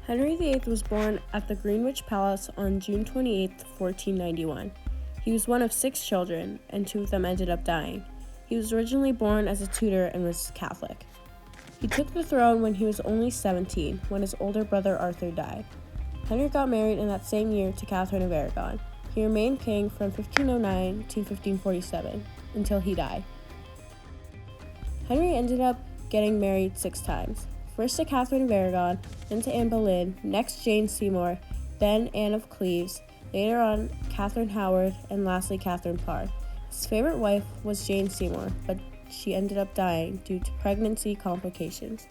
Henry VIII was born at the Greenwich Palace on June 28, 1491. He was one of 6 children, and 2 of them ended up dying. He was originally born as a Tudor and was Catholic. He took the throne when he was only 17, when his older brother Arthur died. Henry got married in that same year to Catherine of Aragon. He remained king from 1509 to 1547, until he died. Henry ended up getting married 6 times. First to Catherine of Aragon, then to Anne Boleyn, next Jane Seymour, then Anne of Cleves, later on Catherine Howard, and lastly Catherine Parr. His favorite wife was Jane Seymour, but she ended up dying due to pregnancy complications.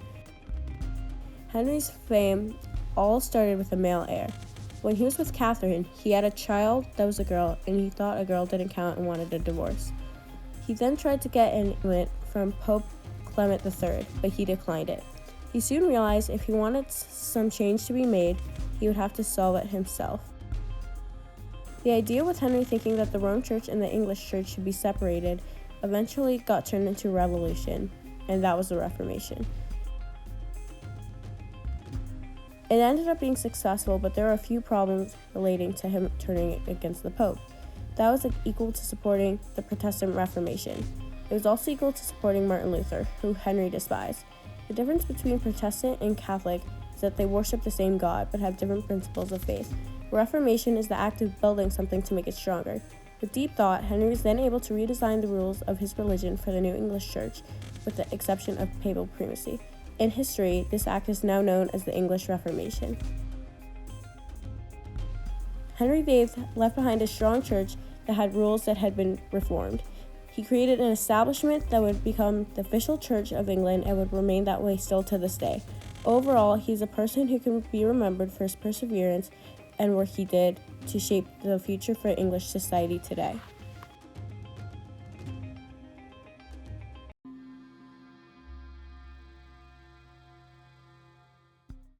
Henry's fame all started with a male heir. When he was with Catherine, he had a child that was a girl, and he thought a girl didn't count and wanted a divorce. He then tried to get an annulment from Pope Clement III, but he declined it. He soon realized if he wanted some change to be made, he would have to solve it himself. The idea with Henry thinking that the Roman Church and the English Church should be separated eventually got turned into a revolution, and that was the Reformation. It ended up being successful, but there were a few problems relating to him turning against the Pope. That was equal to supporting the Protestant Reformation. It was also equal to supporting Martin Luther, who Henry despised. The difference between Protestant and Catholic is that they worship the same God, but have different principles of faith. Reformation is the act of building something to make it stronger. With deep thought, Henry was then able to redesign the rules of his religion for the New English Church, with the exception of papal primacy. In history, this act is now known as the English Reformation. Henry VIII left behind a strong church that had rules that had been reformed. He created an establishment that would become the official Church of England and would remain that way still to this day. Overall, he's a person who can be remembered for his perseverance and work he did to shape the future for English society today.